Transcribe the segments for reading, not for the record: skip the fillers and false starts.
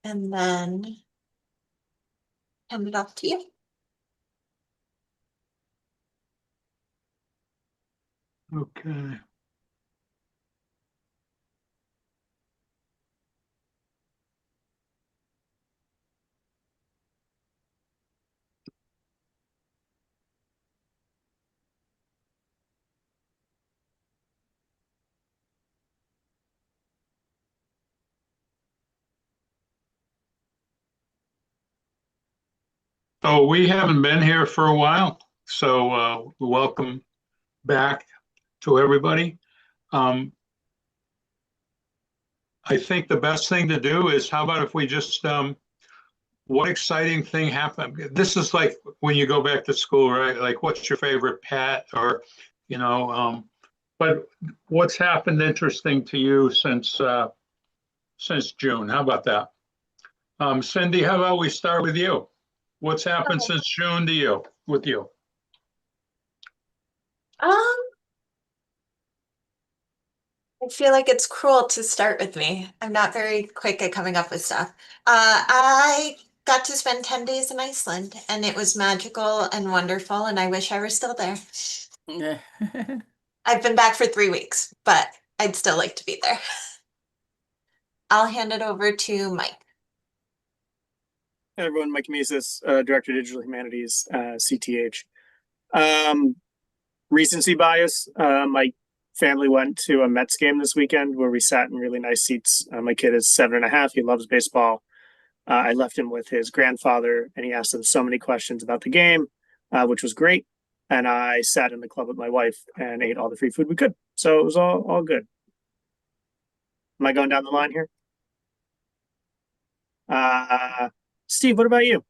and then hand it off to you. Okay. Oh, we haven't been here for a while, so welcome back to everybody. I think the best thing to do is, how about if we just, what exciting thing happened? This is like when you go back to school, right? Like, what's your favorite pet, or, you know, but what's happened interesting to you since June? How about that? Cindy, how about we start with you? What's happened since June to you, with you? Um, I feel like it's cruel to start with me. I'm not very quick at coming up with stuff. I got to spend 10 days in Iceland and it was magical and wonderful, and I wish I were still there. Yeah. I've been back for 3 weeks, but I'd still like to be there. I'll hand it over to Mike. Hey everyone, Mike Mesis, Director of Digital Humanities, CTH. Recency bias. My family went to a Mets game this weekend where we sat in really nice seats. My kid is 7.5. He loves baseball. I left him with his grandfather and he asked him so many questions about the game, which was great. And I sat in the club with my wife and ate all the free food we could. So it was all good. Am I going down the line here? Steve, what about you?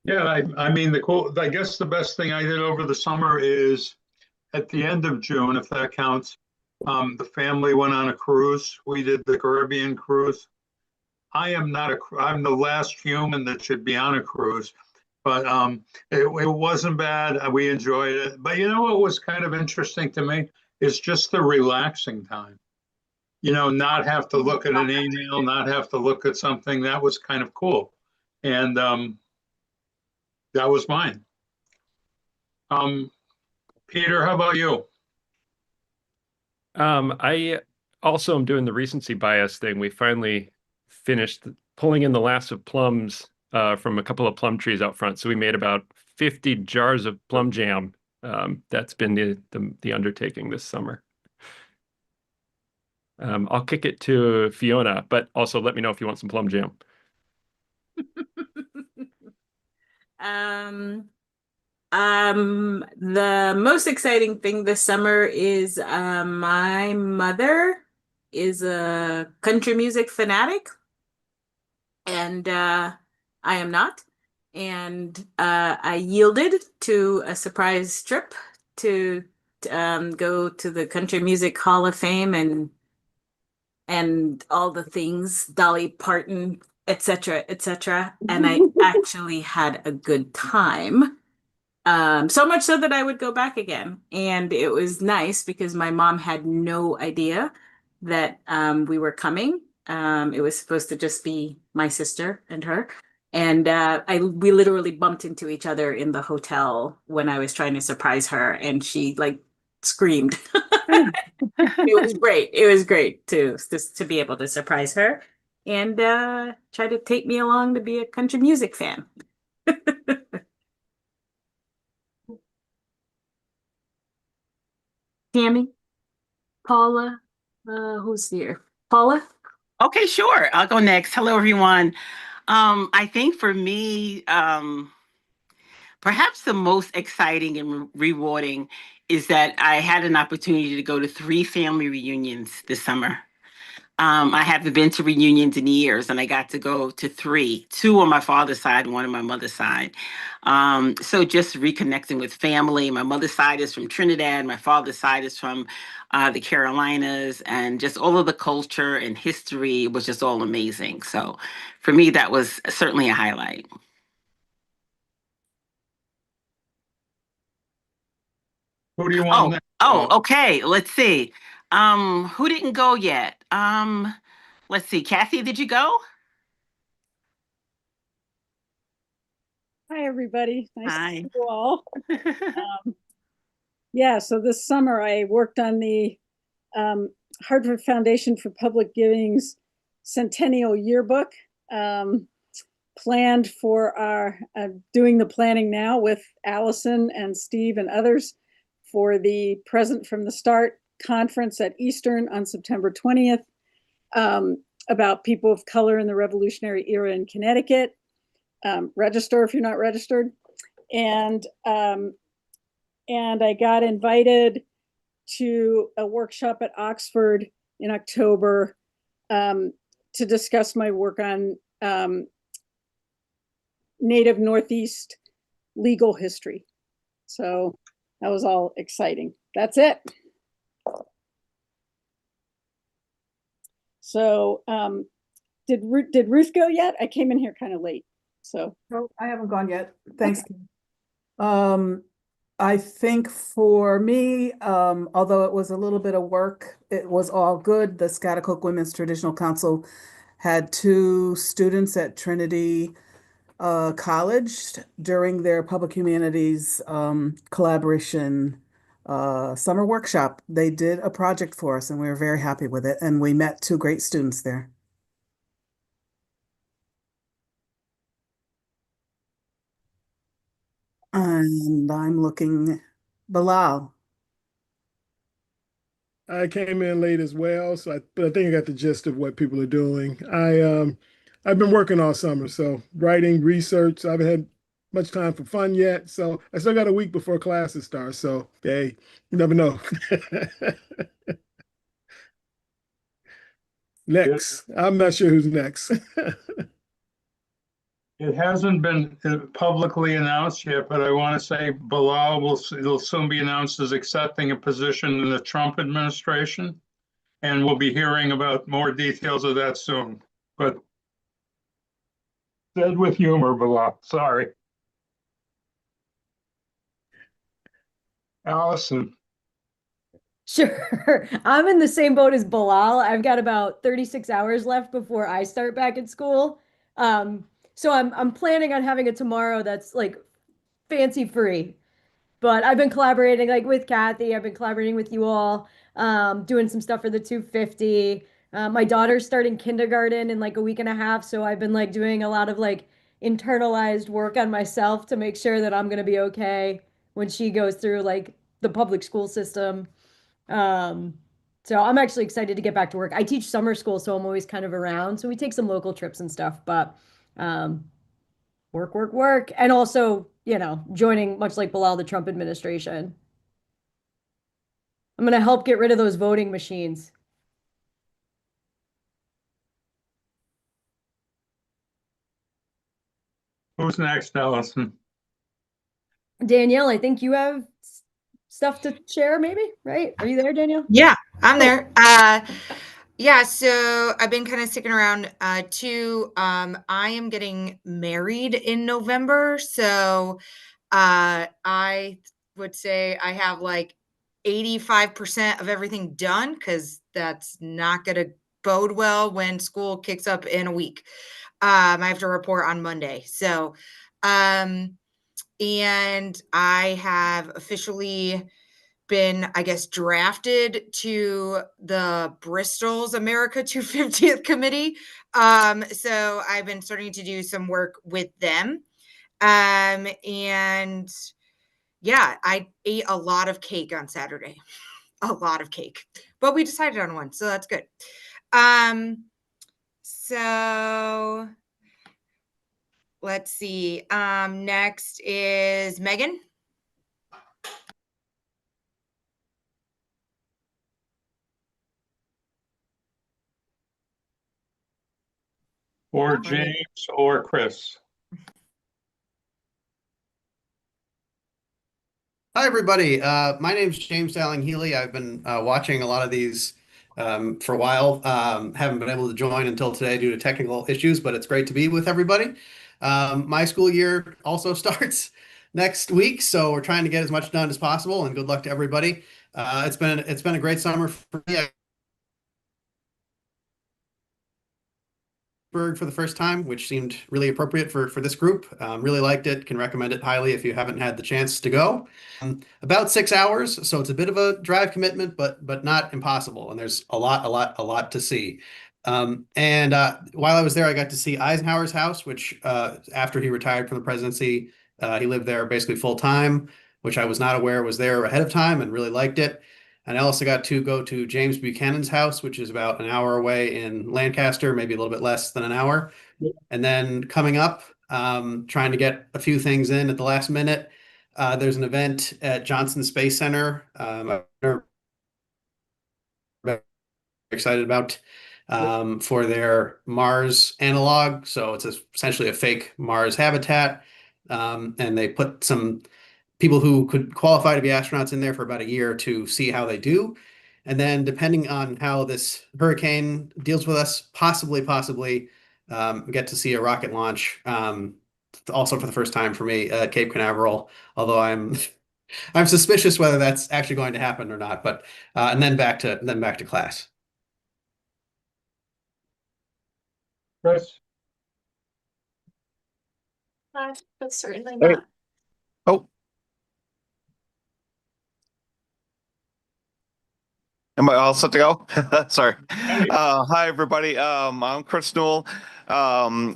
Yeah, I mean, I guess the best thing I did over the summer is at the end of June, if that counts, the family went on a cruise. We did the Caribbean cruise. I'm the last human that should be on a cruise, but it wasn't bad. We enjoyed it. But you know what was kind of interesting to me is just the relaxing time. You know, not have to look at an email, not have to look at something. That was kind of cool. And that was mine. Peter, how about you? I also am doing the recency bias thing. We finally finished pulling in the last of plums from a couple of plum trees out front. So we made about 50 jars of plum jam. That's been the undertaking this summer. I'll kick it to Fiona, but also let me know if you want some plum jam. The most exciting thing this summer is my mother is a country music fanatic, and I am not. And I yielded to a surprise trip to go to the Country Music Hall of Fame and all the things, Dolly Parton, etc., etc. And I actually had a good time. So much so that I would go back again. And it was nice because my mom had no idea that we were coming. It was supposed to just be my sister and her. And we literally bumped into each other in the hotel when I was trying to surprise her, and she like screamed. It was great. It was great to be able to surprise her and try to take me along to be a country music fan. Tammy, Paula, who's here? Paula? Okay, sure. I'll go next. Hello, everyone. I think for me, perhaps the most exciting and rewarding is that I had an opportunity to go to 3 family reunions this summer. I haven't been to reunions in years, and I got to go to 3, 2 on my father's side and 1 on my mother's side. So just reconnecting with family. My mother's side is from Trinidad. My father's side is from the Carolinas, and just all of the culture and history was just all amazing. So for me, that was certainly a highlight. Who do you want next? Okay. Let's see. Who didn't go yet? Let's see. Kathy, did you go? Hi, everybody. Nice to Hi. see you all. Yeah, so this summer I worked on the Hartford Foundation for Public Giving's Centennial Yearbook. Planned for our doing the planning now with Allison and Steve and others for the Present from the Start conference at Eastern on September 20th, about people of color in the Revolutionary era in Connecticut. Register if you're not registered. And I got invited to a workshop at Oxford in October to discuss my work on Native Northeast legal history. So that was all exciting. That's it. So did Ruth go yet? I came in here kind of late. So no, I haven't gone yet. Thanks. Okay. I think for me, although it was a little bit of work, it was all good. The Schaghticoke Women's Traditional Council had 2 students at Trinity College during their public humanities collaboration summer workshop. They did a project for us and we were very happy with it. And we met 2 great students there. And I'm looking, Bilal. I came in late as well, but I think I got the gist of what people are doing. I've been working all summer, so writing, research. I haven't had much time for fun yet, so I still got a week before classes start. So hey, you never know. Next, I'm not sure who's next. It hasn't been publicly announced yet, but I want to say Bilal will soon be announced as accepting a position in the Trump administration. And we'll be hearing about more details of that soon. But said with humor, Bilal. Sorry. Allison. Sure. I'm in the same boat as Bilal. I've got about 36 hours left before I start back at school. So I'm planning on having it tomorrow that's like fancy free. But I've been collaborating like with Kathy, I've been collaborating with you all, doing some stuff for the 250. My daughter's starting kindergarten in like a week and a half, so I've been like doing a lot of like internalized work on myself to make sure that I'm gonna be okay when she goes through like the public school system. Um, so I'm actually excited to get back to work. I teach summer school, so I'm always kind of around. So we take some local trips and stuff, but um, work, work, work. And also, you know, joining much like Bilal, the Trump administration. I'm going to help get rid of those voting machines. Who's next, Allison? Danielle, I think you have stuff to share, maybe, right? Are you there, Danielle? Yeah, I'm there. Yeah, so I've been kind of sticking around too. I am getting married in November, so I would say I have like 85% of everything done because that's not going to bode well when school kicks up in a week. I have to report on Monday. So, and I have officially been, I guess, drafted to the Bristol's America 250th committee. So I've been starting to do some work with them. And yeah, I ate a lot of cake on Saturday, a lot of cake, but we decided on one, so that's good. So let's see. Next is Megan. Or James or Chris. Hi, everybody. My name's James Dowling Healy. I've been watching a lot of these for a while. Haven't been able to join until today due to technical issues, but it's great to be with everybody. My school year also starts next week, so we're trying to get as much done as possible, and good luck to everybody. It's been a great summer for me. for the first time, which seemed really appropriate for this group. Really liked it. Can recommend it highly if you haven't had the chance to go. About 6 hours, so it's a bit of a drive commitment, but not impossible. And there's a lot to see. And while I was there, I got to see Eisenhower's house, which after he retired from the presidency, he lived there basically full time, which I was not aware was there ahead of time, and really liked it. And I also got to go to James Buchanan's house, which is about an hour away in Lancaster, maybe a little bit less than an hour. And then coming up, trying to get a few things in at the last minute. There's an event at Johnson Space Center. I'm excited about for their Mars analog. So it's essentially a fake Mars habitat. And they put some people who could qualify to be astronauts in there for about a year to see how they do. And then depending on how this hurricane deals with us, possibly get to see a rocket launch. Also for the first time for me at Cape Canaveral, although I'm suspicious whether that's actually going to happen or not. But and then back to class. Chris? But certainly Hey. not. Oh. Am I all set to go? Sorry. Hey. Hi, everybody. I'm Chris Newell.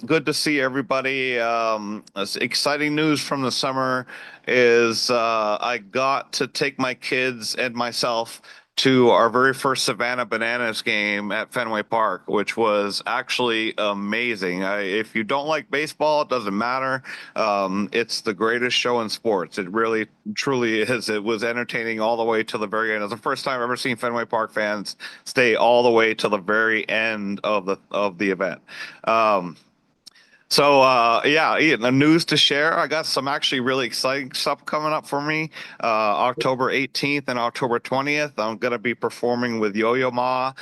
Good to see everybody. Exciting news from the summer is I got to take my kids and myself to our very first Savannah Bananas game at Fenway Park, which was actually amazing. If you don't like baseball, it doesn't matter. It's the greatest show in sports. It really, truly is. It was entertaining all the way to the very end. It's the first time I've ever seen Fenway Park fans stay all the way to the very end of the event. Yeah, the news to share. I got some actually really exciting stuff coming up for me. October 18th and October 20th, I'm going to be performing with Yo-Yo Ma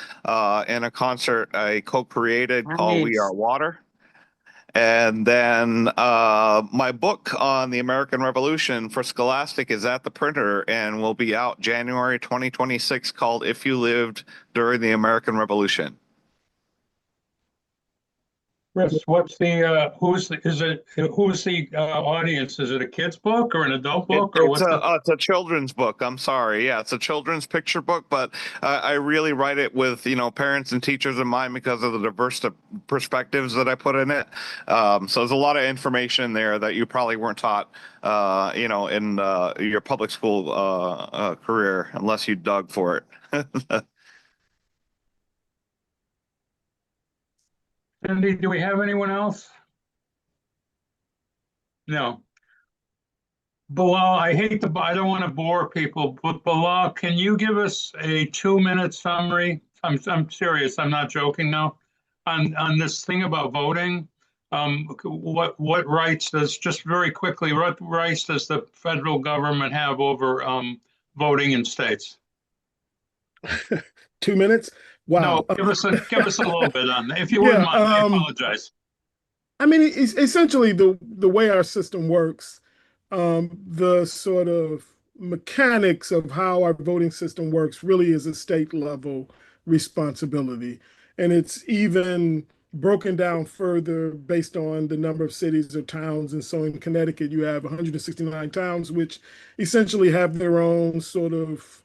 in a concert I co-created called We Are Water. And then my book on the American Revolution for Scholastic is at the printer and will be out January 2026, called If You Lived During the American Revolution. Chris, who's the audience? Is it a kid's book or an adult book or it's a children's book. I'm sorry. Yeah, it's a children's picture book, but I really write it with, parents and teachers in mind because of the diverse perspectives that I put in it. So there's a lot of information there that you probably weren't taught, in your public school career unless you dug for it. Cindy, do we have anyone else? No. Bilal, I don't want to bore people, but Bilal, can you give us a 2-minute summary? I'm serious. I'm not joking now. On this thing about voting, what rights just very quickly, what rights does the federal government have over voting in states? 2 minutes? Wow. No, give us a little bit on that, if you wouldn't mind. I apologize. I mean, it's essentially the way our system works, the sort of mechanics of how our voting system works really is a state level responsibility. And it's even broken down further based on the number of cities or towns. And so in Connecticut, you have 169 towns, which essentially have their own sort of,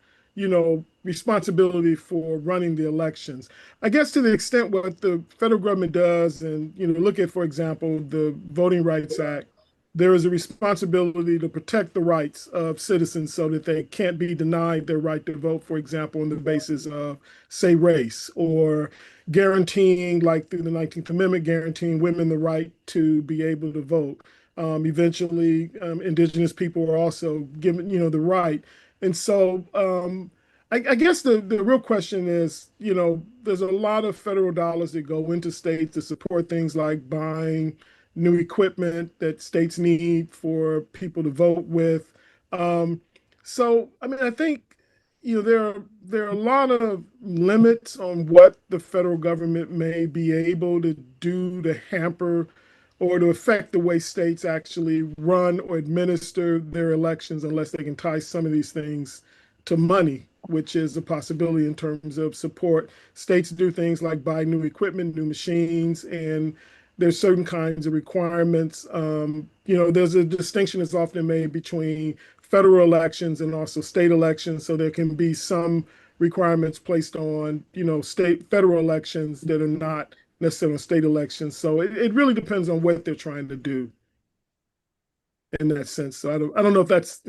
responsibility for running the elections. I guess to the extent what the federal government does, and, look at, for example, the Voting Rights Act, there is a responsibility to protect the rights of citizens so that they can't be denied their right to vote, for example, on the basis of, say, race, or guaranteeing, like through the 19th Amendment, guaranteeing women the right to be able to vote. Eventually, indigenous people are also given, the right. And so I guess the real question is, there's a lot of federal dollars that go into states to support things like buying new equipment that states need for people to vote with. So, I mean, I think, there are a lot of limits on what the federal government may be able to do to hamper or to affect the way states actually run or administer their elections unless they can tie some of these things to money. which is a possibility in terms of support. States do things like buy new equipment, new machines, and there's certain kinds of requirements. There's a distinction that's often made between federal elections and also state elections. So there can be some requirements placed on, federal elections that are not necessarily state elections. So it really depends on what they're trying to do in that sense. So I don't know if that's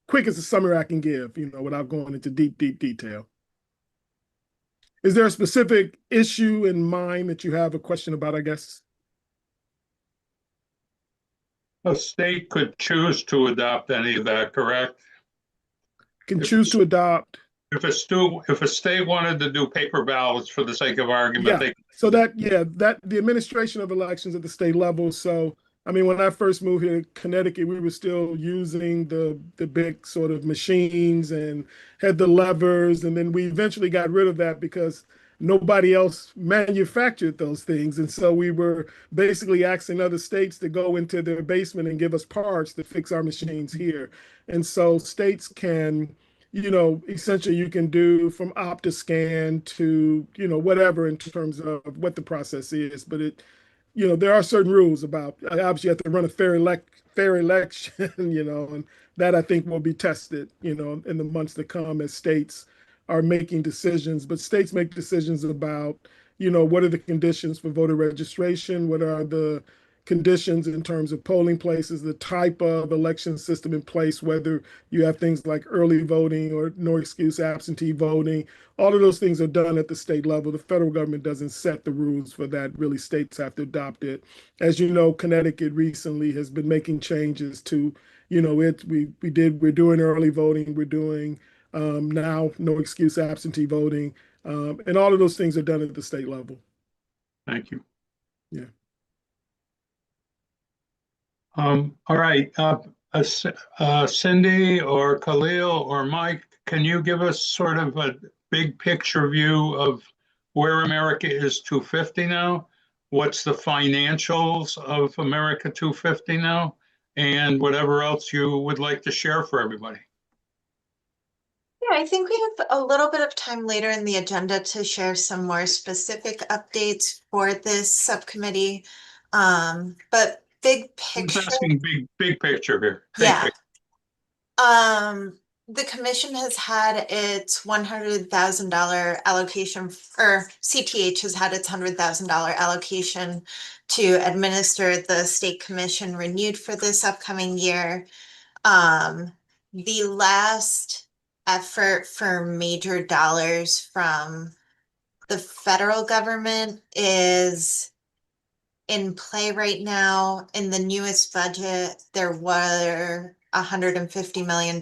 quick as a summary I can give, without going into deep detail. Is there a specific issue in mind that you have a question about, I guess? A state could choose to adopt any of that, correct? Can choose to adopt. If a state wanted to do paper ballots for the sake of argument, Yeah. So that the administration of elections at the state level. So when I first moved here to Connecticut, we were still using the big sort of machines and had the levers, and then we eventually got rid of that because nobody else manufactured those things. And so we were basically asking other states to go into their basement and give us parts to fix our machines here. And so states can, essentially you can do from Optiscan to, whatever in terms of what the process is. But there are certain rules about, obviously you have to run a fair election, and that I think will be tested, in the months to come as states are making decisions. But states make decisions about, what are the conditions for voter registration? What are the conditions in terms of polling places, the type of election system in place, whether you have things like early voting or no excuse absentee voting. All of those things are done at the state level. The federal government doesn't set the rules for that. Really, states have to adopt it. As you know, Connecticut recently has been making changes to, we're doing early voting, we're doing now no excuse absentee voting, and all of those things are done at the state level. Thank you. Yeah. All right, Cindy or Khalil or Mike, can you give us sort of a big picture view of where America is 250 now? What's the financials of America 250 now? And whatever else you would like to share for everybody. Yeah, I think we have a little bit of time later in the agenda to share some more specific updates for this subcommittee. But big I'm picture. just asking big picture here. Yeah. The commission has had its $100,000 allocation, or CTH has had its $100,000 allocation to administer the state commission renewed for this upcoming year. The last effort for major dollars from the federal government is in play right now. In the newest budget, there were $150 million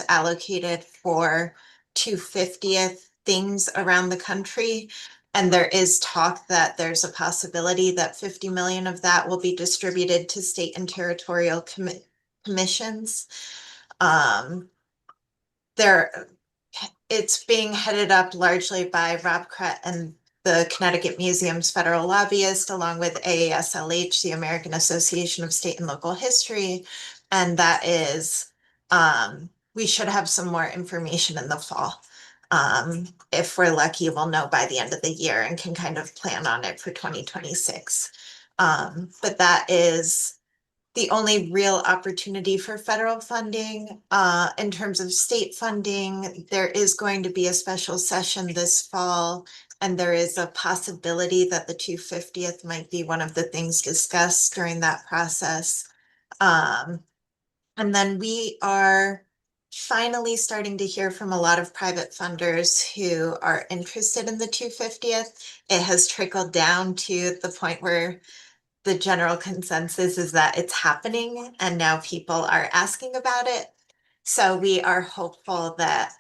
allocated for 250th things around the country. And there is talk that there's a possibility that 50 million of that will be distributed to state and territorial commissions. It's being headed up largely by Rob Krett and the Connecticut Museum's federal lobbyist, along with AASLH, the American Association of State and Local History. And that is, we should have some more information in the fall. If we're lucky, we'll know by the end of the year and can kind of plan on it for 2026. But that is the only real opportunity for federal funding. In terms of state funding, there is going to be a special session this fall, and there is a possibility that the 250th might be one of the things discussed during that process. And then we are finally starting to hear from a lot of private funders who are interested in the 250th. It has trickled down to the point where the general consensus is that it's happening and now people are asking about it. So we are hopeful that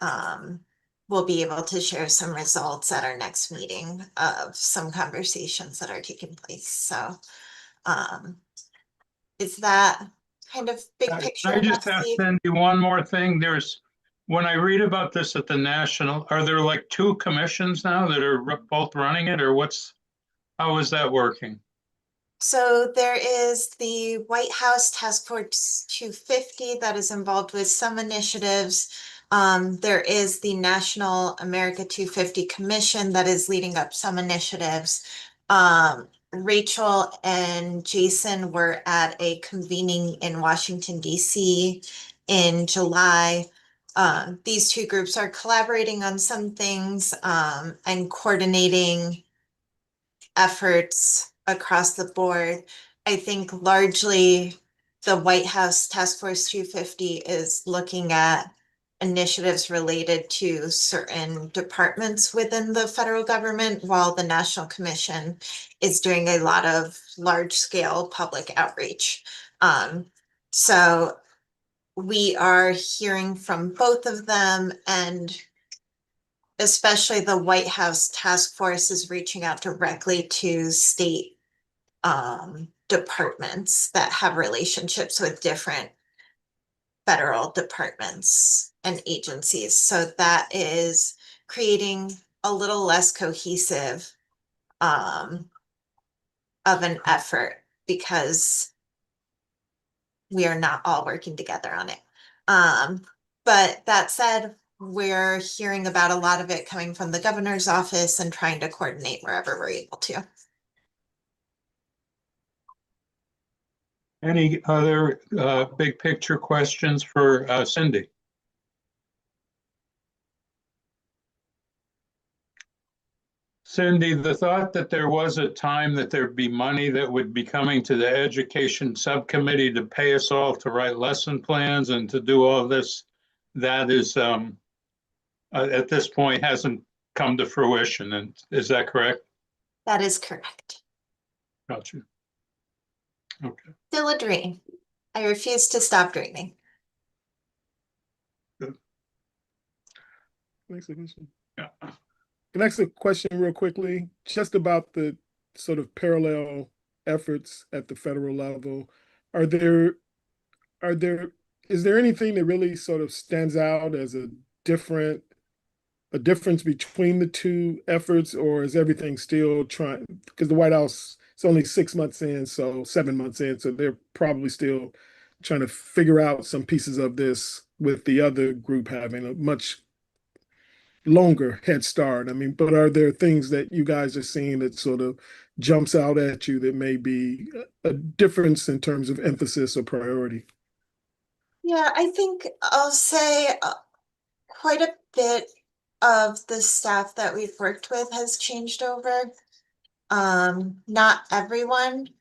we'll be able to share some results at our next meeting of some conversations that are taking place. So is that kind of big picture? Can I just ask Cindy one more thing? When I read about this at the national, are there like two commissions now that are both running it, or how is that working? So there is the White House Task Force 250 that is involved with some initiatives. There is the National America 250 Commission that is leading up some initiatives. Rachel and Jason were at a convening in Washington, D.C. in July. These two groups are collaborating on some things and coordinating efforts across the board. I think largely the White House Task Force 250 is looking at initiatives related to certain departments within the federal government, while the National Commission is doing a lot of large-scale public outreach. So we are hearing from both of them, and especially the White House Task Force is reaching out directly to state departments that have relationships with different federal departments and agencies. So that is creating a little less cohesive of an effort, because we are not all working together on it. But that said, we're hearing about a lot of it coming from the governor's office and trying to coordinate wherever we're able to. Any other big picture questions for Cindy? Cindy, the thought that there was a time that there'd be money that would be coming to the education subcommittee to pay us all to write lesson plans and to do all this, that is at this point hasn't come to fruition. And is that correct? That is correct. Gotcha. Okay. Still a dream. I refuse to stop dreaming. Good. Next question. Yeah. Next question real quickly, just about the sort of parallel efforts at the federal level. Is there anything that really sort of stands out as a difference between the two efforts, or is everything still trying, because the White House is only 6 months in, so 7 months in, so they're probably still trying to figure out some pieces of this, with the other group having a much longer head start. I mean, but are there things that you guys are seeing that sort of jumps out at you that may be a difference in terms of emphasis or priority? Yeah, I think I'll say quite a bit of the staff that we've worked with has changed over. Not everyone.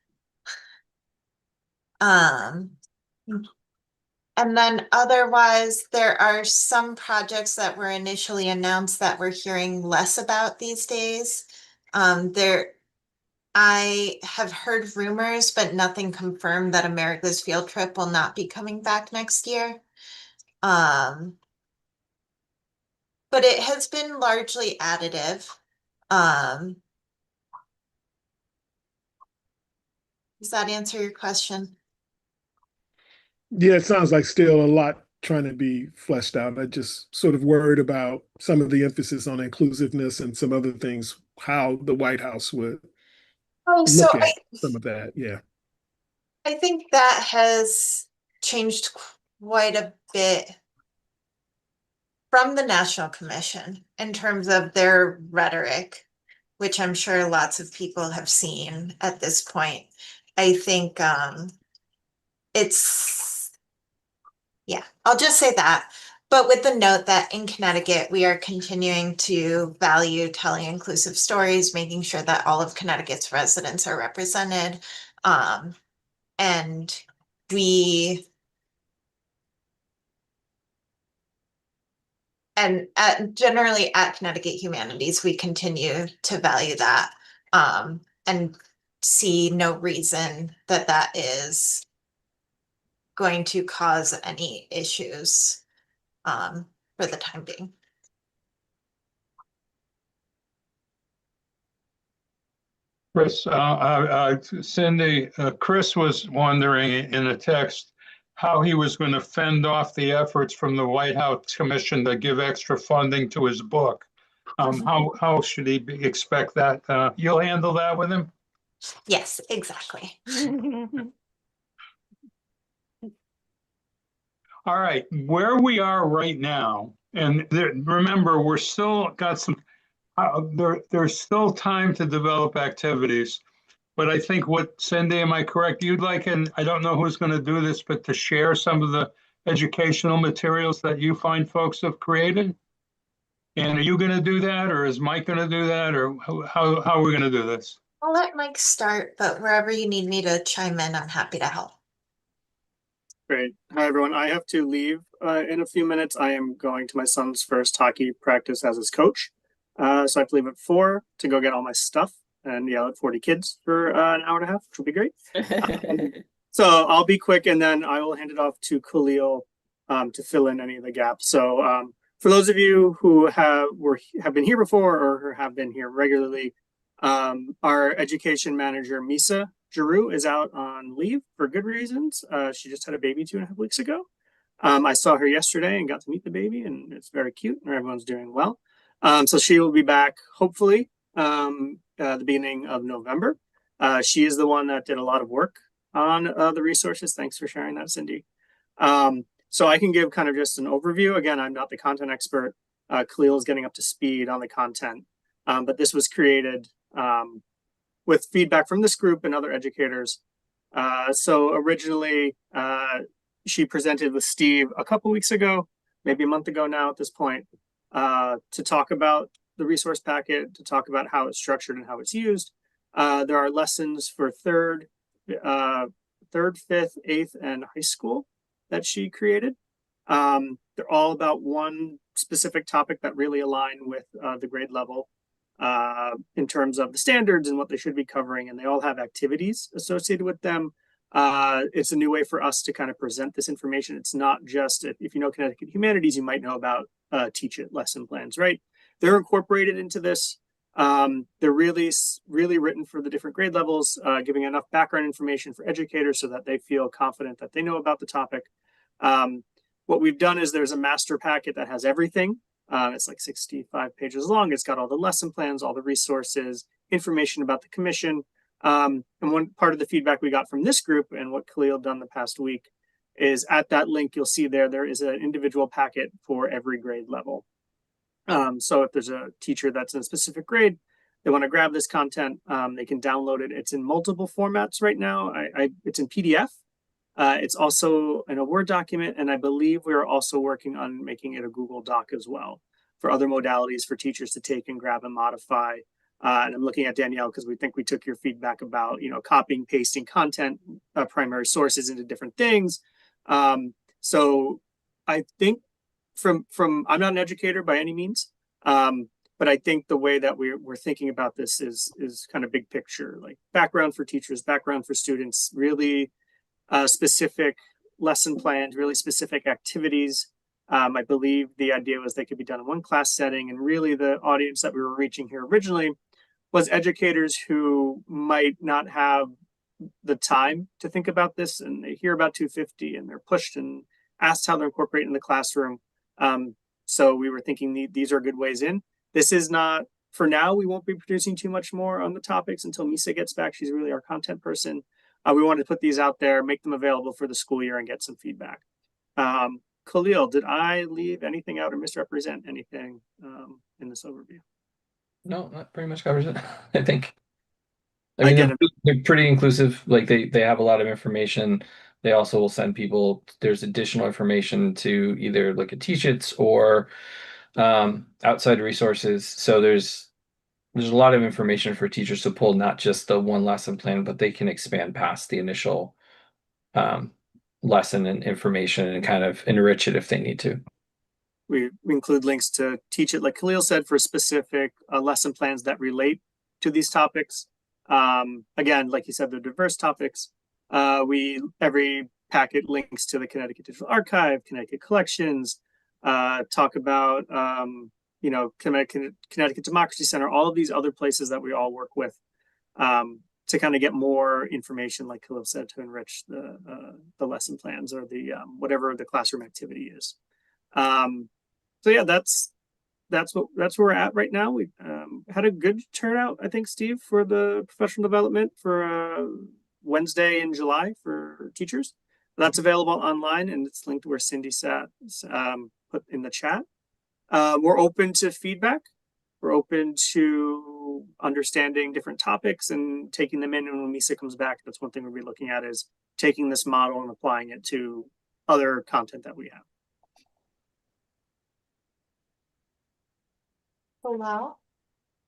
And then otherwise, there are some projects that were initially announced that we're hearing less about these days. I have heard rumors, but nothing confirmed, that America's Field Trip will not be coming back next year. But it has been largely additive. Does that answer your question? Yeah, it sounds like still a lot trying to be fleshed out. I just sort of worried about some of the emphasis on inclusiveness and some other things, how the White House would look at some of that. Yeah. I think that has changed quite a bit from the National Commission in terms of their rhetoric, which I'm sure lots of people have seen at this point. I think yeah, I'll just say that. But with the note that in Connecticut, we are continuing to value telling inclusive stories, making sure that all of Connecticut's residents are represented. And generally at Connecticut Humanities, we continue to value that and see no reason that that is going to cause any issues for the time being. Chris, Cindy, Chris was wondering in a text how he was going to fend off the efforts from the White House Commission to give extra funding to his book. How should he expect that? You'll handle that with him? Yes, exactly. All right, where we are right now And remember, we're still got some, there's still time to develop activities. But I think what, Cindy, am I correct? You'd like, and I don't know who's going to do this, but to share some of the educational materials that you find folks have created? And are you going to do that, or is Mike going to do that, or how are we going to do this? I'll let Mike start, but wherever you need me to chime in, I'm happy to help. Great. Hi, everyone. I have to leave in a few minutes. I am going to my son's first hockey practice as his coach. So I have to leave at 4 to go get all my stuff and yell at 40 kids for an hour and a half, which will be great. So I'll be quick, and then I will hand it off to Khalil to fill in any of the gaps. So for those of you who have been here before or have been here regularly, our education manager, Misa Giroux, is out on leave for good reasons. She just had a baby 2.5 weeks ago. I saw her yesterday and got to meet the baby, and it's very cute, and everyone's doing well. So she will be back, hopefully, the beginning of November. She is the one that did a lot of work on the resources. Thanks for sharing that, Cindy. So I can give kind of just an overview. Again, I'm not the content expert. Khalil is getting up to speed on the content, but this was created with feedback from this group and other educators. So originally, she presented with Steve a couple weeks ago, maybe a month ago now at this point, to talk about the resource packet, to talk about how it's structured and how it's used. There are lessons for third, fifth, eighth, and high school that she created. They're all about one specific topic that really align with the grade level in terms of the standards and what they should be covering, and they all have activities associated with them. It's a new way for us to kind of present this information. It's not just, if you know Connecticut Humanities, you might know about Teach It lesson plans, right? They're incorporated into this. They're really written for the different grade levels, giving enough background information for educators so that they feel confident that they know about the topic. What we've done is there's a master packet that has everything. It's like 65 pages long. It's got all the lesson plans, all the resources, information about the commission. And one part of the feedback we got from this group and what Khalil done the past week is at that link, you'll see there is an individual packet for every grade level. So if there's a teacher that's in a specific grade, they want to grab this content, they can download it. It's in multiple formats right now. It's in PDF. It's also in a Word document, and I believe we are also working on making it a Google Doc as well for other modalities for teachers to take and grab and modify. And I'm looking at Danielle because we think we took your feedback about, copying, pasting content, primary sources into different things. So I think from I'm not an educator by any means, but I think the way that we're thinking about this is kind of big picture, like background for teachers, background for students, really specific lesson plans, really specific activities. I believe the idea was they could be done in one class setting, and really the audience that we were reaching here originally was educators who might not have the time to think about this, and they hear about 250 and they're pushed and asked how they're incorporated in the classroom. So we were thinking these are good ways in. This is not, for now, we won't be producing too much more on the topics until Misa gets back. She's really our content person. We wanted to put these out there, make them available for the school year and get some feedback. Khalil, did I leave anything out or misrepresent anything in this overview? No, that pretty much covers it. I think. I mean, they're pretty inclusive. Like they have a lot of information. They also will send people. There's additional information to either look at Teach-Its or outside resources. So there's a lot of information for teachers to pull, not just the one lesson plan, but they can expand past the initial lesson and information and kind of enrich it if they need to. We include links to Teach It, like Khalil said, for specific lesson plans that relate to these topics. Again, like you said, they're diverse topics. Every packet links to the Connecticut Digital Archive, Connecticut Collections, talk about Connecticut Democracy Center, all of these other places that we all work with to kind of get more information, like Khalil said, to enrich the lesson plans or the whatever the classroom activity is. So yeah, that's where we're at right now. We had a good turnout, I think, Steve, for the professional development for Wednesday in July for teachers. That's available online, and it's linked where Cindy sat put in the chat. We're open to feedback. We're open to understanding different topics and taking them in. And when Misa comes back, that's one thing we'll be looking at is taking this model and applying it to other content that we have. Hello?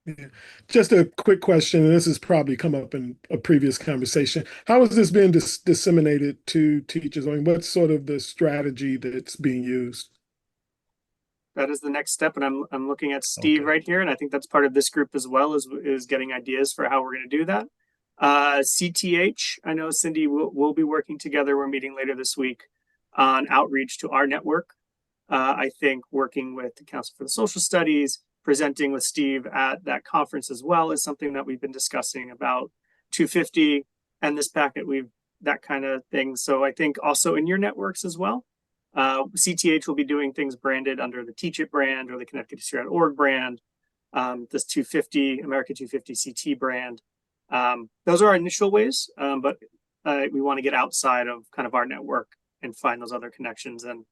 Yeah. Just a quick question, and this has probably come up in a previous conversation. How is this being disseminated to teachers? I mean, what's sort of the strategy that's being used? That is the next step, and I'm looking at Steve Okay. right here, and I think that's part of this group as well, is getting ideas for how we're going to do that. CTH, I know Cindy will be working together. We're meeting later this week on outreach to our network. I think working with the Council for the Social Studies, presenting with Steve at that conference as well is something that we've been discussing about 250 and this packet, that kind of thing. So I think also in your networks as well. CTH will be doing things branded under the Teach It brand or the ConnecticHistory.org brand, this 250, America 250 CT brand. Those are our initial ways, but we want to get outside of kind of our network and find those other connections. And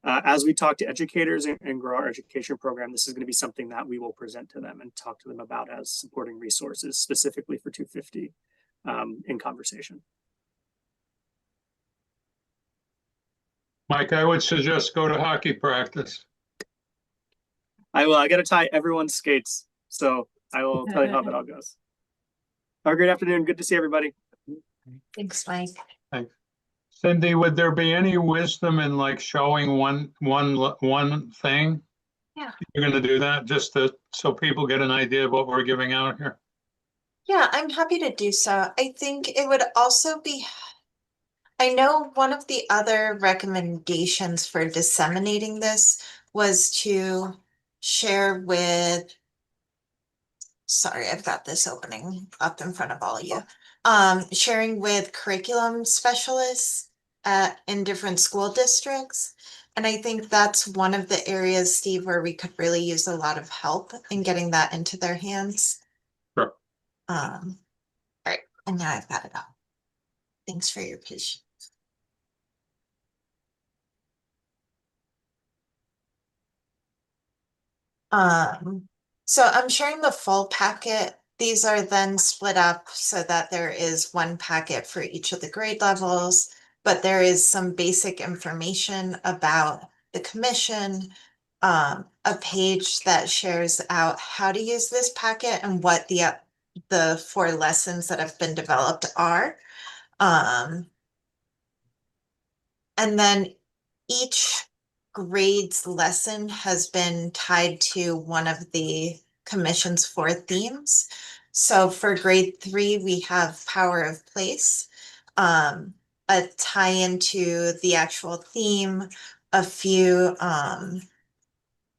as we talk to educators and grow our education program, this is going to be something that we will present to them and talk to them about as supporting resources specifically for 250 in conversation. Mike, I would suggest go to hockey practice. I will. I got to tie everyone's skates, so I will tell you how that all goes. Have a great afternoon. Good to see everybody. Thanks, Mike. Thanks. Cindy, would there be any wisdom in like showing one thing? Yeah. You're going to do that just so people get an idea of what we're giving out here? Yeah, I'm happy to do so. I think it would also be, I know one of the other recommendations for disseminating this was to share with, sorry, I've got this opening up in front of all of you. Sharing with curriculum specialists in different school districts. And I think that's one of the areas, Steve, where we could really use a lot of help in getting that into their hands. Sure. All right, and now I've got it all. Thanks for your patience. So I'm sharing the full packet. These are then split up so that there is one packet for each of the grade levels, but there is some basic information about the commission, a page that shares out how to use this packet and what the 4 lessons that have been developed are. And then each grade's lesson has been tied to one of the commission's 4 themes. So for grade 3, we have Power of Place, a tie into the actual theme, a few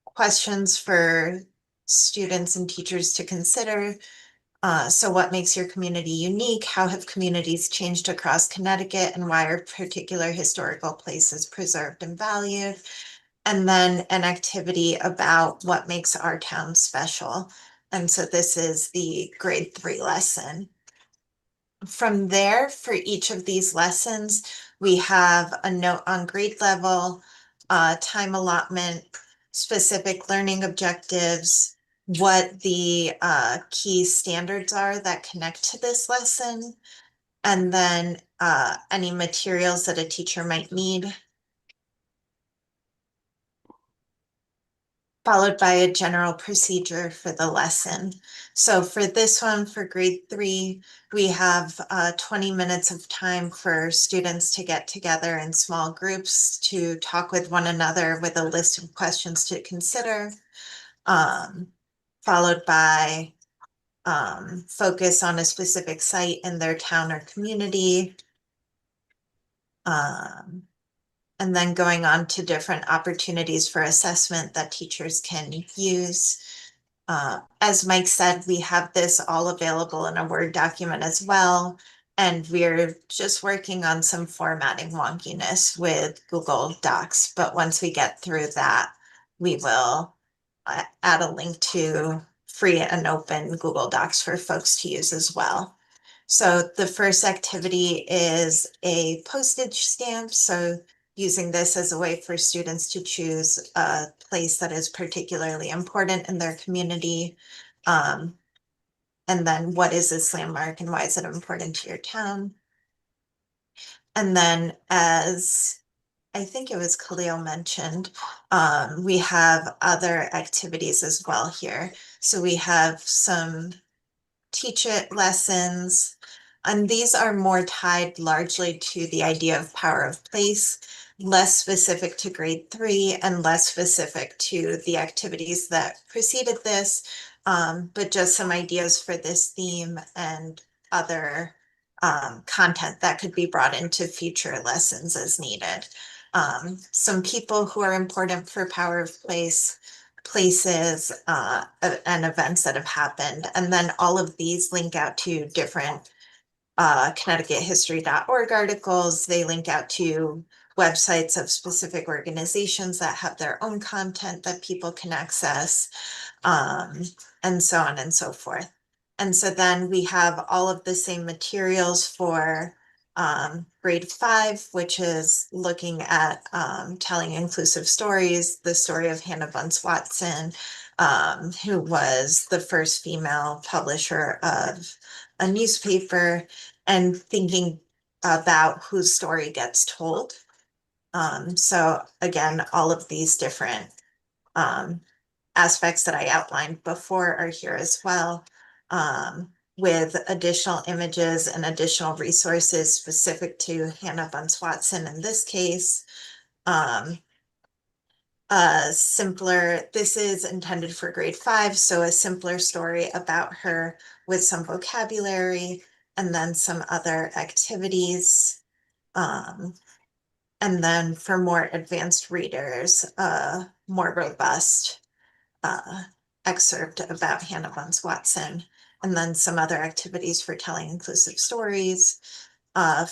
questions for students and teachers to consider. So what makes your community unique? How have communities changed across Connecticut, and why are particular historical places preserved and valued? And then an activity about what makes our town special. And so this is the grade 3 lesson. From there, for each of these lessons, we have a note on grade level, time allotment, specific learning objectives, what the key standards are that connect to this lesson, and then any materials that a teacher might need, followed by a general procedure for the lesson. So for this one, for grade 3, we have 20 minutes of time for students to get together in small groups to talk with one another with a list of questions to consider, followed by focus on a specific site in their town or community, and then going on to different opportunities for assessment that teachers can use. As Mike said, we have this all available in a Word document as well. And we're just working on some formatting wonkiness with Google Docs. But once we get through that, we will add a link to free and open Google Docs for folks to use as well. So the first activity is a postage stamp. So using this as a way for students to choose a place that is particularly important in their community. And then what is this landmark and why is it important to your town? And then, as I think it was Khalil mentioned, we have other activities as well here. So we have some teach it lessons, and these are more tied largely to the idea of power of place, less specific to grade 3 and less specific to the activities that preceded this, but just some ideas for this theme and other content that could be brought into future lessons as needed. Some people who are important for power of place, places, and events that have happened. And then all of these link out to different ConnecticutHistory.org articles. They link out to websites of specific organizations that have their own content that people can access, and so on and so forth. And so then we have all of the same materials for grade 5, which is looking at telling inclusive stories, the story of Hannah Bunce Watson, who was the first female publisher of a newspaper, and thinking about whose story gets told. So again, all of these different aspects that I outlined before are here as well, with additional images and additional resources specific to Hannah Bunce Watson in this case. Simpler, this is intended for grade 5, so a simpler story about her with some vocabulary and then some other activities. And then for more advanced readers, more robust excerpt about Hannah Bunce Watson, and then some other activities for telling inclusive stories.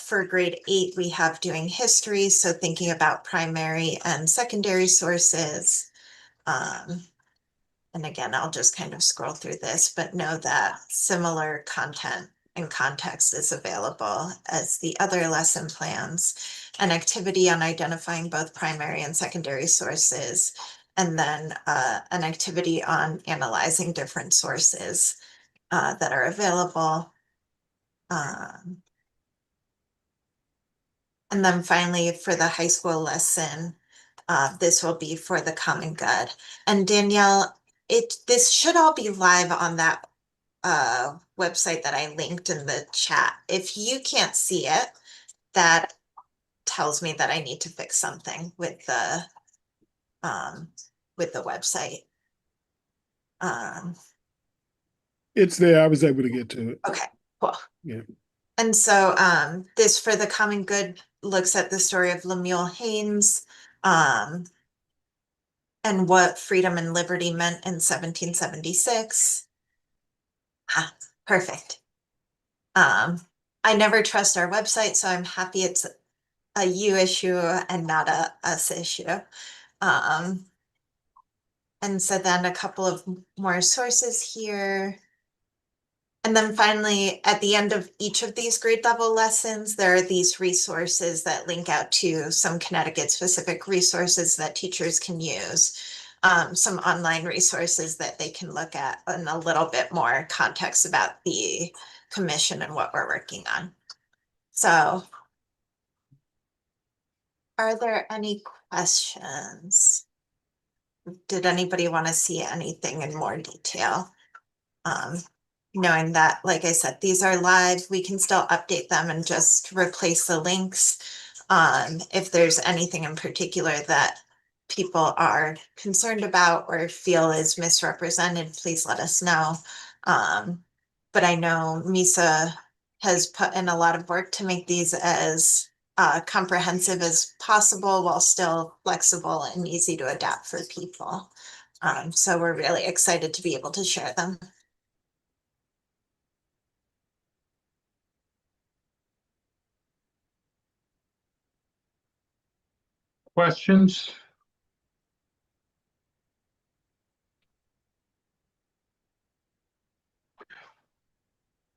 For grade 8, we have doing history, so thinking about primary and secondary sources. And again, I'll just kind of scroll through this, but know that similar content and context is available as the other lesson plans. An activity on identifying both primary and secondary sources, and then an activity on analyzing different sources that are available. And then finally, for the high school lesson, this will be for the common good. And Danielle, this should all be live on that website that I linked in the chat. If you can't see it, that tells me that I need to fix something with the website. It's there. I was able to get to it. Okay, cool. Yeah. And so this for the common good looks at the story of Lemuel Haynes, and what freedom and liberty meant in 1776. Ah, perfect. I never trust our website, so I'm happy it's a you issue and not a us issue. And so then a couple of more sources here. And then finally, at the end of each of these grade level lessons, there are these resources that link out to some Connecticut specific resources that teachers can use. Some online resources that they can look at, and a little bit more context about the commission and what we're working on. So, are there any questions? Did anybody want to see anything in more detail? Knowing that, like I said, these are live, we can still update them and just replace the links. If there's anything in particular that people are concerned about or feel is misrepresented, please let us know. But I know Misa has put in a lot of work to make these as comprehensive as possible while still flexible and easy to adapt for people. So we're really excited to be able to share them. Questions?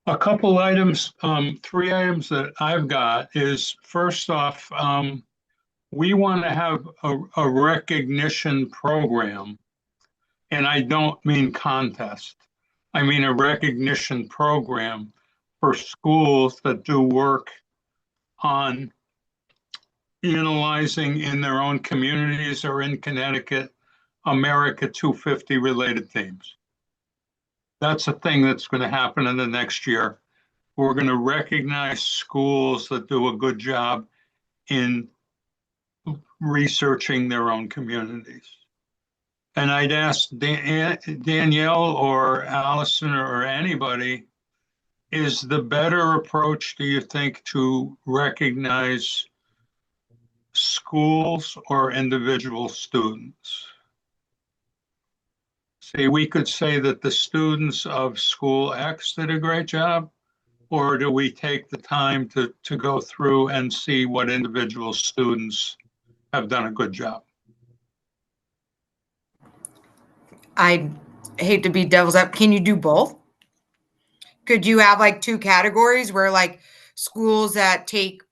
A couple items, 3 items that I've got is first off, we want to have a recognition program. And I don't mean contest. I mean a recognition program for schools that do work on analyzing in their own communities or in Connecticut, America 250 related themes. That's a thing that's going to happen in the next year. We're going to recognize schools that do a good job in researching their own communities. And I'd ask Danielle or Allison or anybody, is the better approach, do you think, to recognize schools or individual students? See, we could say that the students of school X did a great job, or do we take the time to go through and see what individual students have done a good job? I hate to be devil's up. Can you do both? Could you have like two categories where like schools that take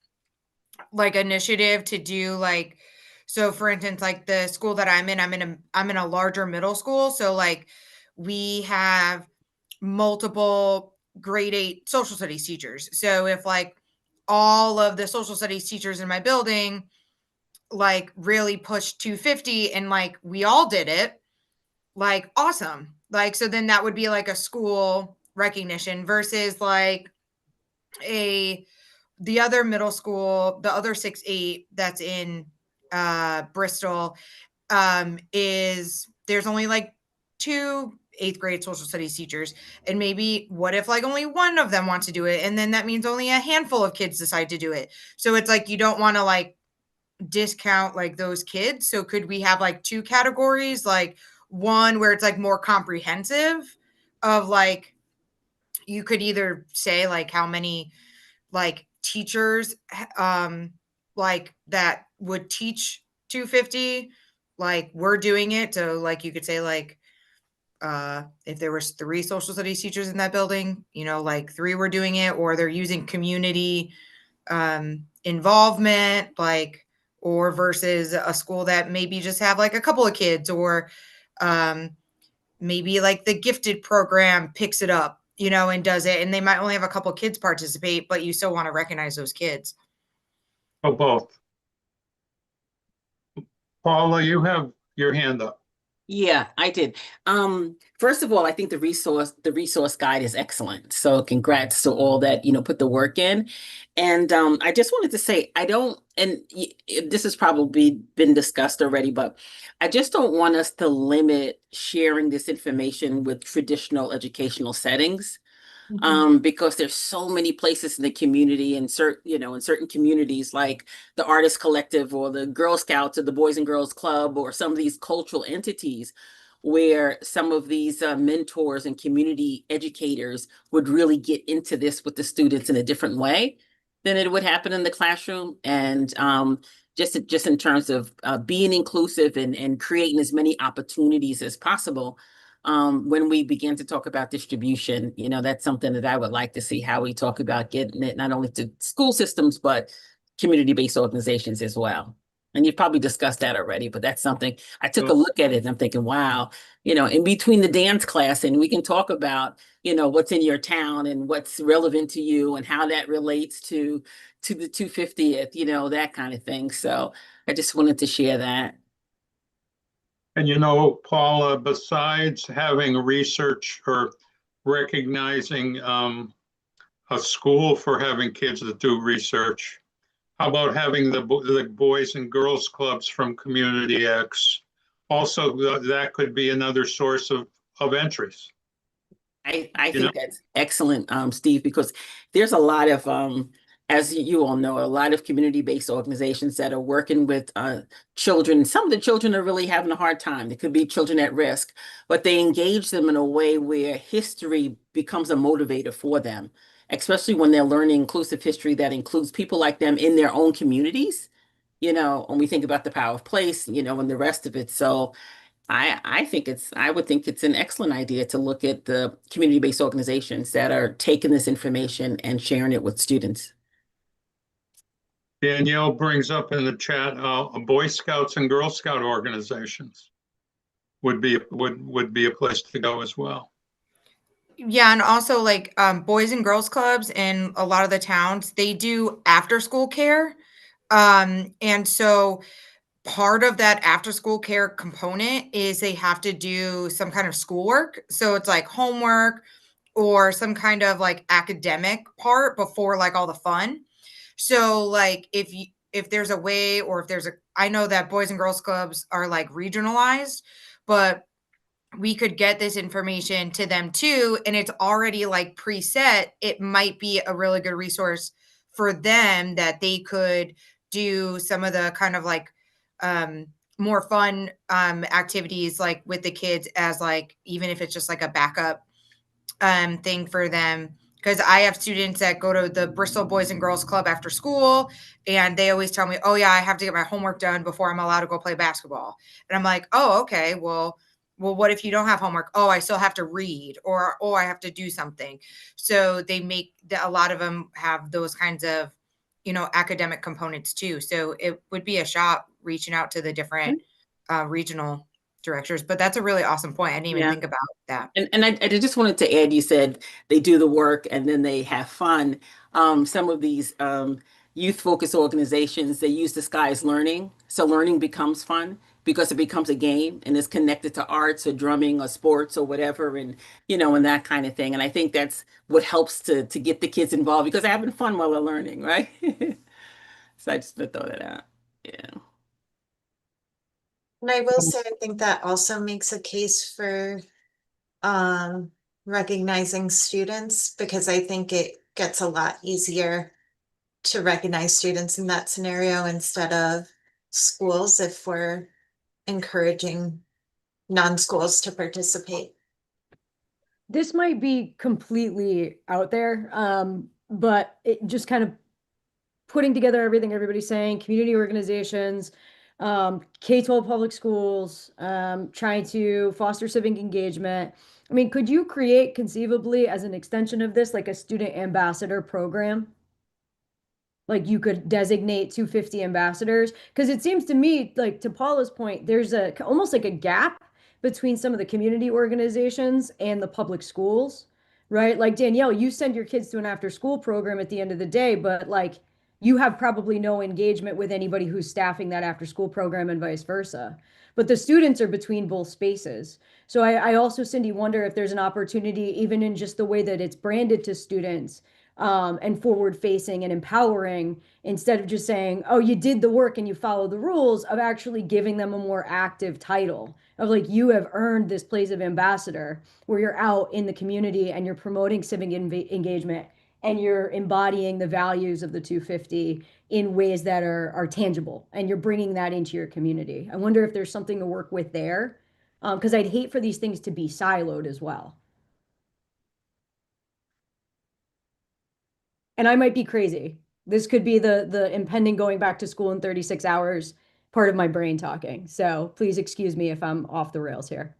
like initiative to do like, so for instance, like the school that I'm in a larger middle school. So like we have multiple grade 8 social studies teachers. So if like all of the social studies teachers in my building like really pushed 250 and like we all did it, like awesome. Like so then that would be like a school recognition versus like the other middle school, the other 6-8 that's in Bristol, is there's only like 2 8th grade social studies teachers. And maybe what if like only one of them wants to do it? And then that means only a handful of kids decide to do it. So it's like you don't want to like discount like those kids. So could we have like 2 categories, like one where it's like more comprehensive of like you could either say like how many like teachers like that would teach 250, like we're doing it. So like you could say like if there was 3 social studies teachers in that building, you know, like 3 were doing it, or they're using community involvement, like, or versus a school that maybe just have like a couple of kids, or maybe like the gifted program picks it up, you know, and does it, and they might only have a couple of kids participate, but you still want to recognize those kids. Oh, both. Paula, you have your hand up. Yeah, I did. First of all, I think the resource guide is excellent. So congrats to all that, put the work in. And I just wanted to say, I don't, and this has probably been discussed already, but I just don't want us to limit sharing this information with traditional educational settings. Because there's so many places in the community and in certain communities like the Artist Collective or the Girl Scouts or the Boys and Girls Club or some of these cultural entities where some of these mentors and community educators would really get into this with the students in a different way than it would happen in the classroom. And just in terms of being inclusive and creating as many opportunities as possible. When we begin to talk about distribution, that's something that I would like to see how we talk about getting it not only to school systems, but community-based organizations as well. And you've probably discussed that already, but that's something I took a look at it and I'm thinking, wow, in between the dance class, and we can talk about, what's in your town and what's relevant to you and how that relates to the 250th, that kind of thing. So I just wanted to share that. And Paula, besides having research or recognizing a school for having kids that do research, how about having the Boys and Girls Clubs from Community X? Also, that could be another source of entries. I think that's excellent, Steve, because there's a lot of, as you all know, a lot of community-based organizations that are working with children. Some of the children are really having a hard time. They could be children at risk, but they engage them in a way where history becomes a motivator for them, especially when they're learning inclusive history that includes people like them in their own communities, when we think about the power of place, and the rest of it. So I would think it's an excellent idea to look at the community-based organizations that are taking this information and sharing it with students. Danielle brings up in the chat, Boy Scouts and Girl Scout organizations would be a place to go as well. Yeah, and also like boys and girls clubs in a lot of the towns, they do after school care. And so part of that after school care component is they have to do some kind of schoolwork. So it's like homework or some kind of like academic part before like all the fun. So like if there's a way, or if there's a, I know that boys and girls clubs are like regionalized, but we could get this information to them too, and it's already like preset. It might be a really good resource for them, that they could do some of the kind of like more fun activities like with the kids, as like, even if it's just like a backup thing for them. Because I have students that go to the Bristol Boys and Girls Club after school, and they always tell me, oh yeah, I have to get my homework done before I'm allowed to go play basketball. And I'm like, oh, okay, well, what if you don't have homework? Oh, I still have to read, or oh, I have to do something. So they make a lot of them have those kinds of, academic components too. So it would be a shot reaching out to the different regional directors. But that's a really awesome point. I didn't even think about that. And I just wanted to add, you said they do the work and then they have fun. Some of these youth focused organizations, they use disguised learning. So learning becomes fun because it becomes a game and it's connected to arts or drumming or sports or whatever, and that kind of thing. And I think that's what helps to get the kids involved, because they're having fun while they're learning, right? So I just to throw that out. Yeah. And I will say, I think that also makes a case for um, recognizing students, because I think it gets a lot easier to recognize students in that scenario instead of schools, if we're encouraging non-schools to participate. This might be completely out there, but it just kind of putting together everything everybody's saying, community organizations, K-12 public schools, trying to foster civic engagement. I mean, could you create conceivably as an extension of this, like a student ambassador program? Like you could designate 250 ambassadors, because it seems to me, like to Paula's point, there's almost like a gap between some of the community organizations and the public schools, right? Like Danielle, you send your kids to an after school program at the end of the day, but like you have probably no engagement with anybody who's staffing that after school program and vice versa. But the students are between both spaces. So I also, Cindy, wonder if there's an opportunity, even in just the way that it's branded to students, and forward facing and empowering, instead of just saying, oh, you did the work and you follow the rules, of actually giving them a more active title of like, you have earned this place of ambassador, where you're out in the community and you're promoting civic engagement and you're embodying the values of the 250 in ways that are tangible, and you're bringing that into your community. I wonder if there's something to work with there, because I'd hate for these things to be siloed as well. And I might be crazy. This could be the impending going back to school in 36 hours part of my brain talking. So please excuse me if I'm off the rails here.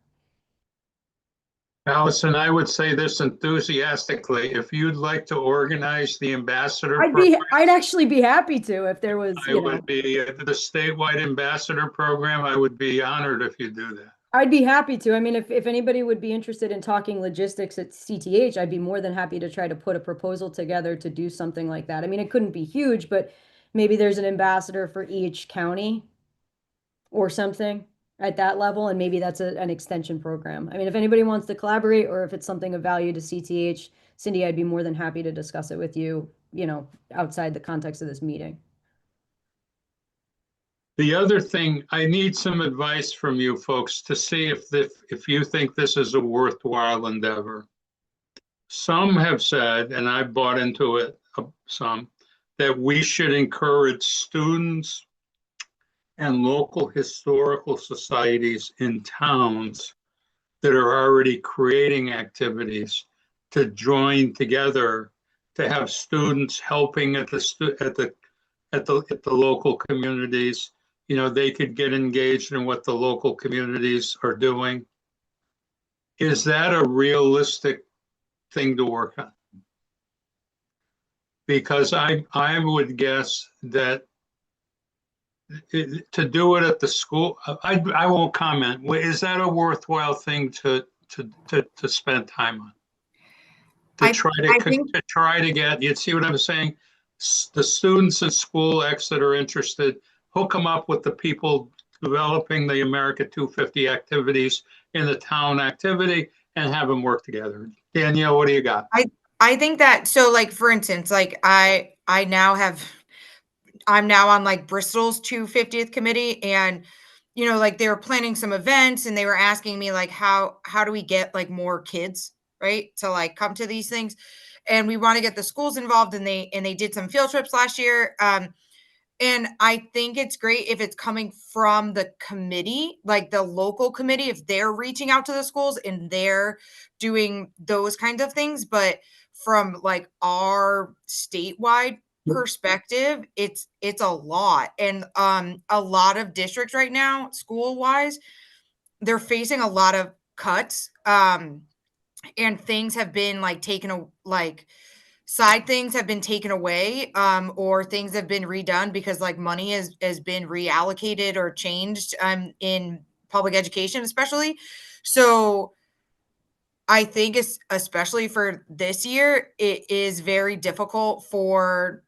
Allison, I would say this enthusiastically, if you'd like to organize the ambassador I'd actually be happy to, if there was, I would be the statewide ambassador program. I would be honored if you do that. I'd be happy to. I mean, if anybody would be interested in talking logistics at CTH, I'd be more than happy to try to put a proposal together to do something like that. I mean, it couldn't be huge, but maybe there's an ambassador for each county or something at that level, and maybe that's an extension program. I mean, if anybody wants to collaborate, or if it's something of value to CTH, Cindy, I'd be more than happy to discuss it with you, outside the context of this meeting. The other thing, I need some advice from you folks to see if you think this is a worthwhile endeavor. Some have said, and I bought into it some, that we should encourage students and local historical societies in towns that are already creating activities to join together, to have students helping at the local communities. They could get engaged in what the local communities are doing. Is that a realistic thing to work on? because I would guess that to do it at the school, I won't comment. Is that a worthwhile thing to spend time on? To I try I think to try to get, you see what I'm saying? The students in school X that are interested, hook them up with the people developing the America 250 activities in the town activity and have them work together. Danielle, what do you got? I think that, so like for instance, like I now have, I'm now on like Bristol's 250th committee, and like they were planning some events and they were asking me like how do we get like more kids, right, to like come to these things, and we want to get the schools involved, and they did some field trips last year. And I think it's great if it's coming from the committee, like the local committee, if they're reaching out to the schools and they're doing those kinds of things. But from like our statewide perspective, it's a lot. And a lot of districts right now, school wise, they're facing a lot of cuts. And things have been like side things have been taken away, or things have been redone because like money has been reallocated or changed in public education especially. So I think it's, especially for this year, it is very difficult for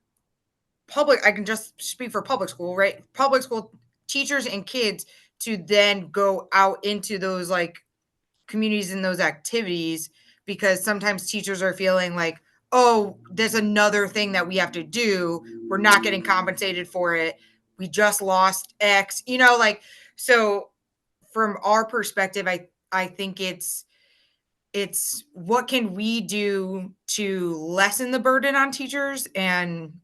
public, I can just speak for public school, right? Public school teachers and kids to then go out into those like communities in those activities, because sometimes teachers are feeling like, oh, there's another thing that we have to do. We're not getting compensated for it. We just lost X, like, so from our perspective, I think it's what can we do to lessen the burden on teachers, and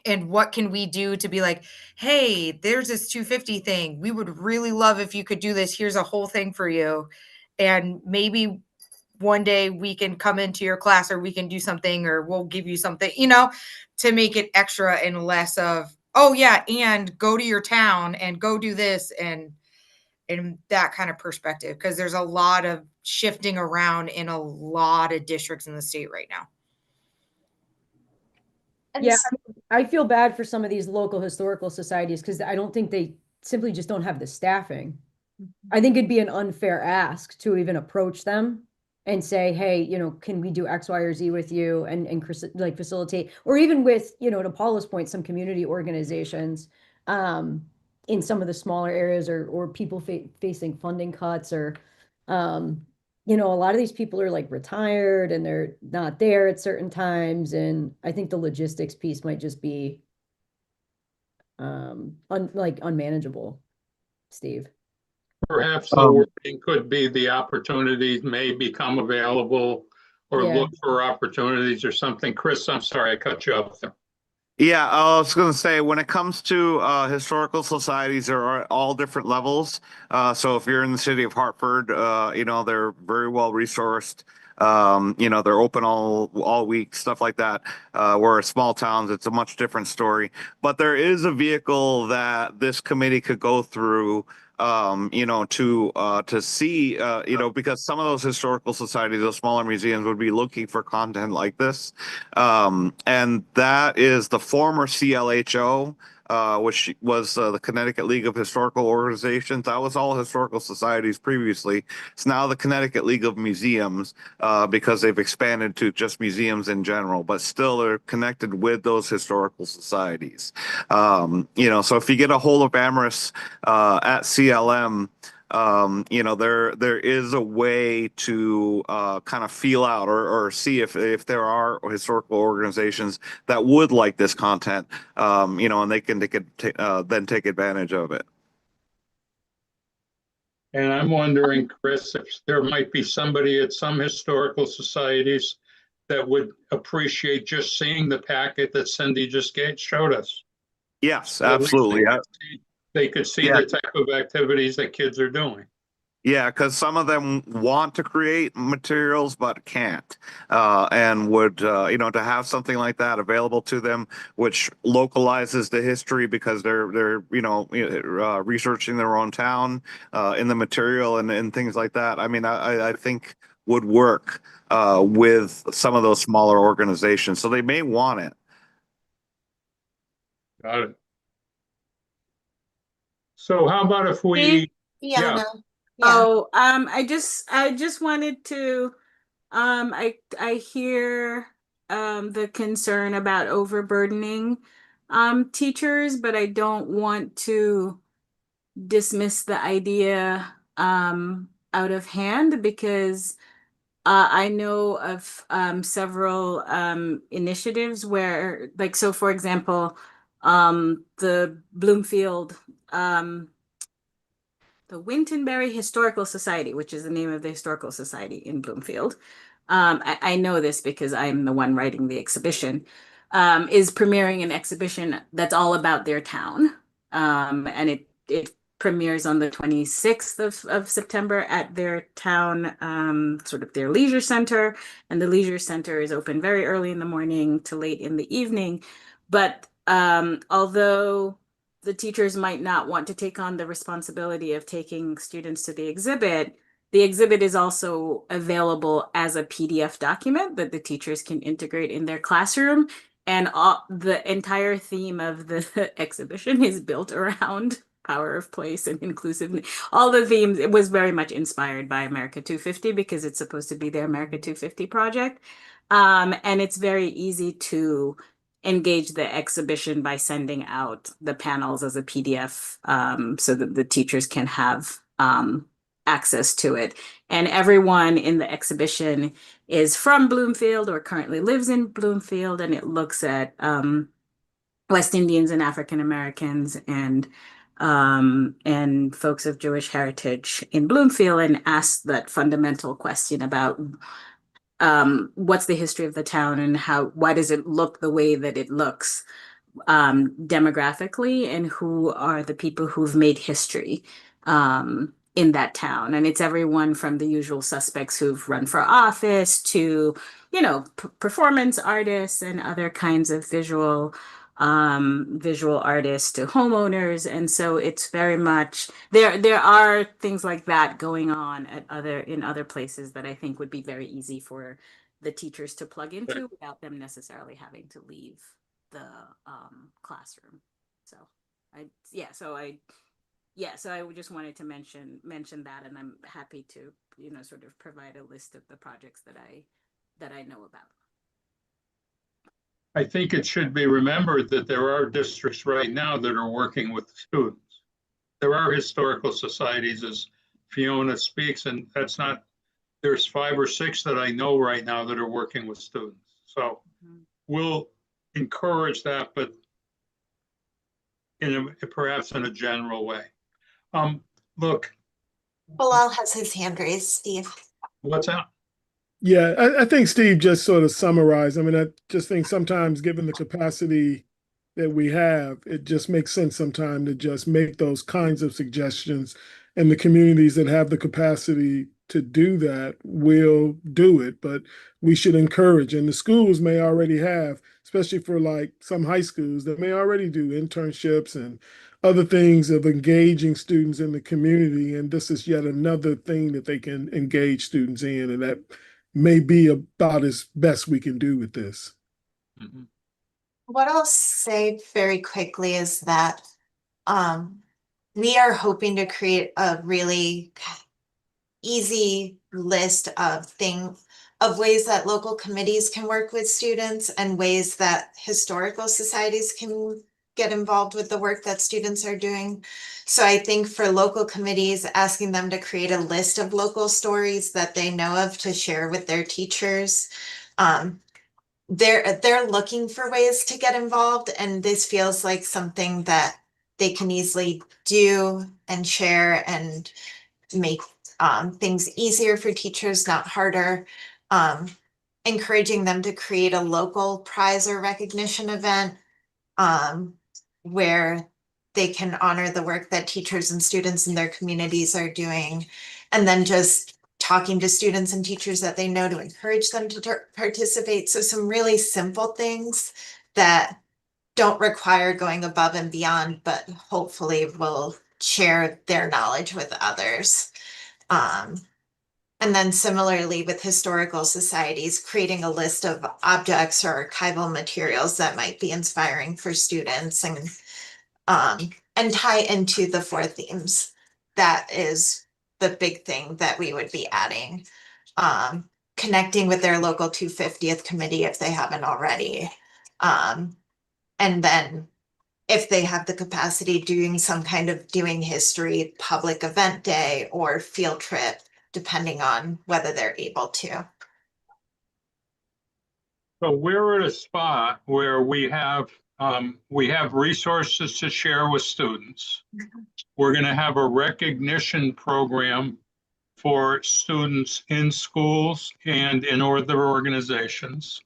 what can we do to be like, hey, there's this 250 thing. We would really love if you could do this. Here's a whole thing for you. And maybe one day we can come into your class, or we can do something, or we'll give you something, to make it extra and less of, oh yeah, and go to your town and go do this, and that kind of perspective, because there's a lot of shifting around in a lot of districts in the state right now. Yeah, I feel bad for some of these local historical societies because I don't think they simply just don't have the staffing. I think it'd be an unfair ask to even approach them and say, hey, can we do X, Y, or Z with you, and like facilitate, or even with, to Paula's point, some community organizations in some of the smaller areas, or people facing funding cuts, or a lot of these people are like retired and they're not there at certain times. And I think the logistics piece might just be unmanageable, Steve. Perhaps the wording could be the opportunities may become available, or Yeah. look for opportunities or something. Chris, I'm sorry, I cut you off there. Yeah, I was going to say, when it comes to historical societies, there are all different levels. So if you're in the city of Hartford, they're very well resourced. They're open all week, stuff like that. Whereas small towns, it's a much different story. But there is a vehicle that this committee could go through, to see, because some of those historical societies, those smaller museums, would be looking for content like this. And that is the former CLHO, which was the Connecticut League of Historical Organizations. That was all historical societies previously. It's now the Connecticut League of Museums, because they've expanded to just museums in general, but still they're connected with those historical societies. So if you get a hold of Amherst at CLM, there is a way to kind of feel out, or see if there are historical organizations that would like this content, and they can then take advantage of it. And I'm wondering, Chris, if there might be somebody at some historical societies that would appreciate just seeing the packet that Cindy just showed us. Yes, absolutely. They could see the type of activities that kids are doing. Yeah, because some of them want to create materials but can't, and would, to have something like that available to them, which localizes the history, because they're researching their own town in the material, and things like that. I mean, I think would work with some of those smaller organizations. So they may want it. Got it. So how about if we, Steve? Yeah, yeah, no. Yeah. Oh, I just wanted to, I hear, the concern about overburdening, teachers, but I don't want to dismiss the idea, out of hand because I know of several initiatives where, like, so for example, the Bloomfield, the Wintonbury Historical Society, which is the name of the historical society in Bloomfield. I know this because I'm the one writing the exhibition, is premiering an exhibition that's all about their town. And it premieres on the 26th of September at their town, sort of their leisure center. And the leisure center is open very early in the morning to late in the evening. But although the teachers might not want to take on the responsibility of taking students to the exhibit is also available as a PDF document that the teachers can integrate in their classroom. And the entire theme of the exhibition is built around power of place and inclusiveness. All the themes, it was very much inspired by America 250 because it's supposed to be their America 250 project. And it's very easy to engage the exhibition by sending out the panels as a PDF, so that the teachers can have access to it. And everyone in the exhibition is from Bloomfield or currently lives in Bloomfield, and it looks at West Indians and African Americans and folks of Jewish heritage in Bloomfield and asks that fundamental question about what's the history of the town and why does it look the way that it looks, demographically, and who are the people who've made history in that town. And it's everyone from the usual suspects who've run for office to, performance artists and other kinds of visual artists to homeowners. And so it's very much there are things like that going on in other places that I think would be very easy for the teachers to plug into without them necessarily having to leave the classroom. So I just wanted to mention that, and I'm happy to, sort of provide a list of the projects that I know about. I think it should be remembered that there are districts right now that are working with students. There are historical societies, as Fiona speaks, and there's 5 or 6 that I know right now that are working with students. So we'll encourage that, but perhaps in a general way. Look. Bilal has his hand raised, Steve. What's that? Yeah, I think Steve just sort of summarized. I mean, I just think sometimes given the capacity that we have, it just makes sense sometimes to just make those kinds of suggestions. And the communities that have the capacity to do that will do it. But we should encourage, and the schools may already have, especially for like some high schools that may already do internships and other things of engaging students in the community. And this is yet another thing that they can engage students in. And that may be about as best we can do with this. Mm-hmm. What I'll say very quickly is that we are hoping to create a really easy list of ways that local committees can work with students and ways that historical societies can get involved with the work that students are doing. So I think for local committees, asking them to create a list of local stories that they know of to share with their teachers. They're looking for ways to get involved, and this feels like something that they can easily do and share and make things easier for teachers, not harder. Encouraging them to create a local prize or recognition event where they can honor the work that teachers and students in their communities are doing, and then just talking to students and teachers that they know to encourage them to participate. So some really simple things that don't require going above and beyond, but hopefully will share their knowledge with others. And then similarly with historical societies, creating a list of objects or archival materials that might be inspiring for students and tie into the four themes. That is the big thing that we would be adding. Connecting with their local 250th committee if they haven't already. And then if they have the capacity, doing some kind of doing history public event day or field trip, depending on whether they're able to. So we're at a spot where we have resources to share with students. We're going to have a recognition program for students in schools and in other organizations.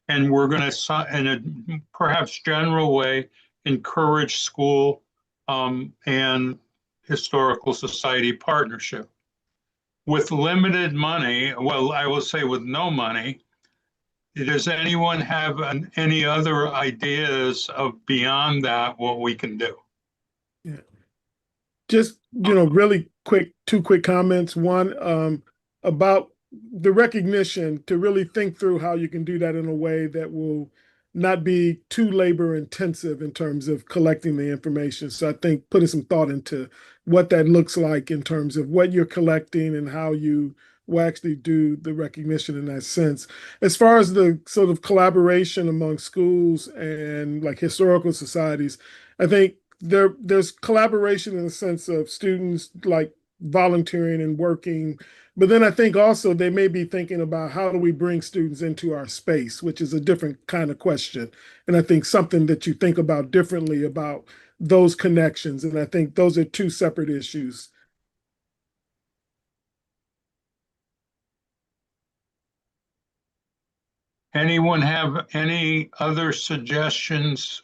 And we're going to, in a perhaps general way, encourage school and historical society partnership. With limited money, well, I will say with no money, does anyone have any other ideas of beyond that what we can do? Yeah. Just, really quick, two quick comments. One, about the recognition, to really think through how you can do that in a way that will not be too labor intensive in terms of collecting the information. So I think putting some thought into what that looks like in terms of what you're collecting and how you will actually do the recognition in that sense. As far as the sort of collaboration among schools and like historical societies, I think there's collaboration in the sense of students like volunteering and working, but then I think also they may be thinking about how do we bring students into our space, which is a different kind of question. And I think something that you think about differently about those connections. And I think those are two separate issues. Anyone have any other suggestions?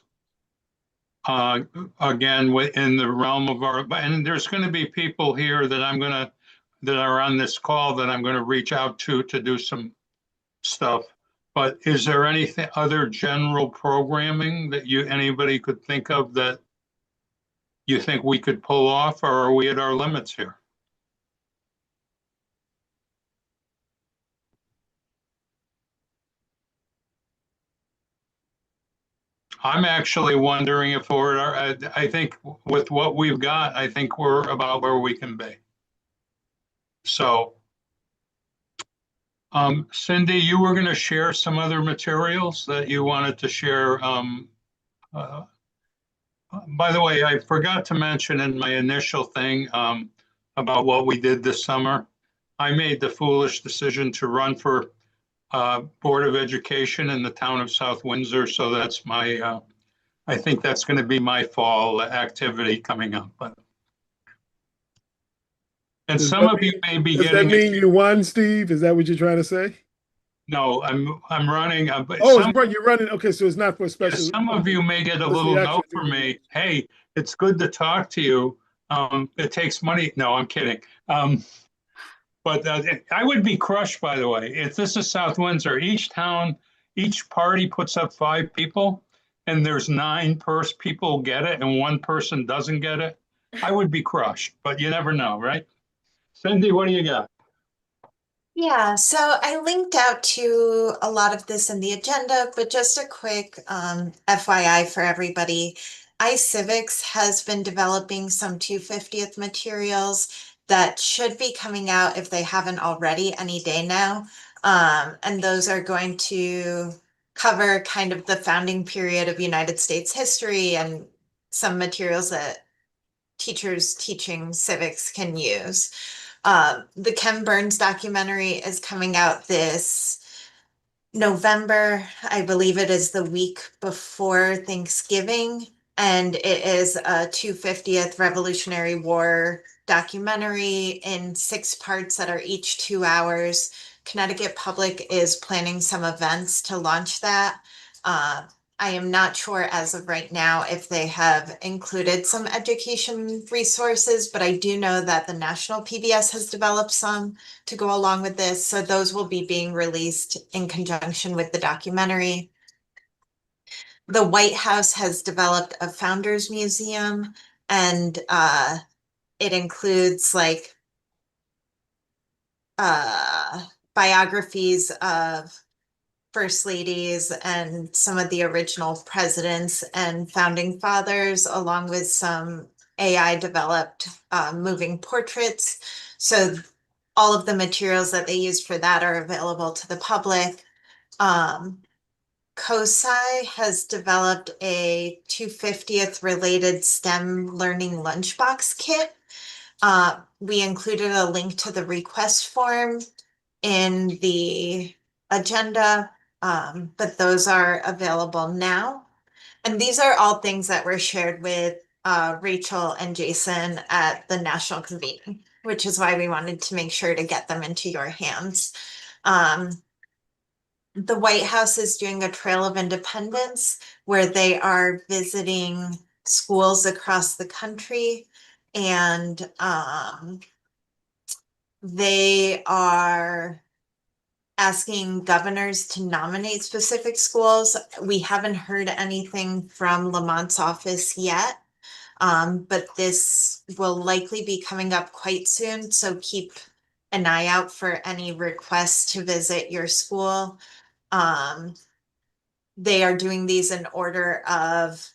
Again, within the realm of and there's going to be people here that that are on this call that I'm going to reach out to do some stuff. But is there anything other general programming that anybody could think of that you think we could pull off, or are we at our limits here? I'm actually wondering if I think with what we've got, I think we're about where we can be. So, Cindy, you were going to share some other materials that you wanted to share. By the way, I forgot to mention in my initial thing about what we did this summer. I made the foolish decision to run for Board of Education in the town of South Windsor. So that's my I think that's going to be my fall activity coming up. And some of you may be Does that getting. mean you won, Steve? Is that what you're trying to say? No, I'm running. But You're running. Okay, so it's not for a special. Some of you may get a little note from me. Hey, it's good to talk to you. It takes money. No, I'm kidding. But I would be crushed, by the way. If this is South Windsor, each party puts up 5 people, and there's 9 people get it, and 1 person doesn't get it. I would be crushed, but you never know, right? Cindy, what do you got? Yeah, so I linked out to a lot of this in the agenda, but just a quick FYI for everybody. iCivics has been developing some 250th materials that should be coming out if they haven't already any day now. And those are going to cover kind of the founding period of United States history and some materials that teachers teaching civics can use. The Ken Burns documentary is coming out this November. I believe it is the week before Thanksgiving, and it is a 250th Revolutionary War documentary in 6 parts that are each 2 hours. Connecticut Public is planning some events to launch that. I am not sure as of right now if they have included some education resources, but I do know that the National PBS has developed some to go along with this. So those will be being released in conjunction with the documentary. The White House has developed a founders museum, and it includes like biographies of first ladies and some of the original presidents and founding fathers, along with some AI developed moving portraits. So all of the materials that they used for that are available to the public. COSI has developed a 250th related STEM learning lunchbox kit. We included a link to the request form in the agenda, but those are available now. And these are all things that were shared with Rachel and Jason at the national convening, which is why we wanted to make sure to get them into your hands. The White House is doing a Trail of Independence where they are visiting schools across the country, and they are asking governors to nominate specific schools. We haven't heard anything from Lamont's office yet, but this will likely be coming up quite soon. So keep an eye out for any requests to visit your school. They are doing these in order of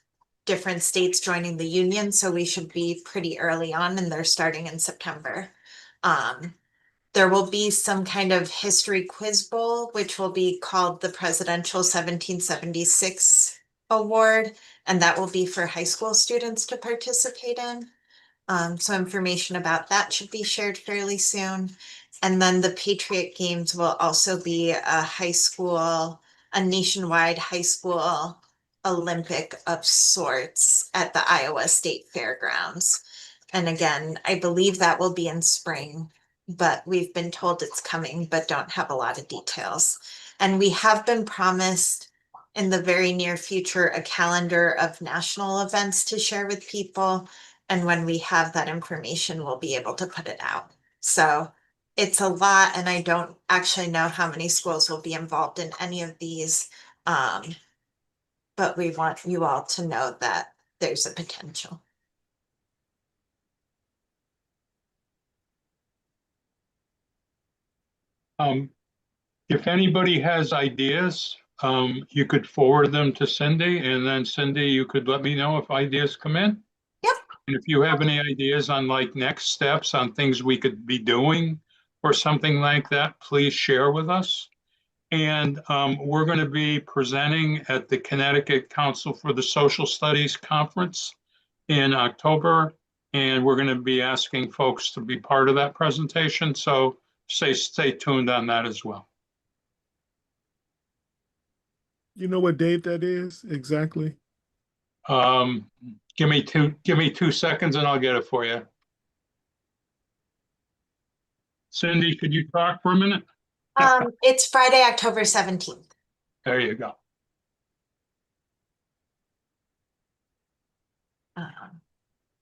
different states joining the union, so we should be pretty early on, and they're starting in September. There will be some kind of history quiz bowl, which will be called the Presidential 1776 Award, and that will be for high school students to participate in. So information about that should be shared fairly soon. And then the Patriot Games will also be a nationwide high school Olympic of sorts at the Iowa State Fairgrounds. And again, I believe that will be in spring, but we've been told it's coming, but don't have a lot of details. And we have been promised in the very near future a calendar of national events to share with people. And when we have that information, we'll be able to put it out. So it's a lot, and I don't actually know how many schools will be involved in any of these. But we want you all to know that there's a potential. If anybody has ideas, you could forward them to Cindy, and then Cindy, you could let me know if ideas come in. Yep. And if you have any ideas on like next steps on things we could be doing or something like that, please share with us. And we're going to be presenting at the Connecticut Council for the Social Studies Conference in October. And we're going to be asking folks to be part of that presentation. So stay tuned on that as well. You know what date that is exactly? Give me 2 seconds and I'll get it for you. Cindy, could you talk for a minute? It's Friday, October 17th. There you go.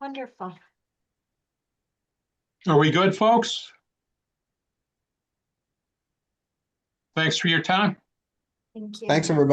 Wonderful. Are we good, folks? Thanks for your time. Thank you. Thanks, everybody.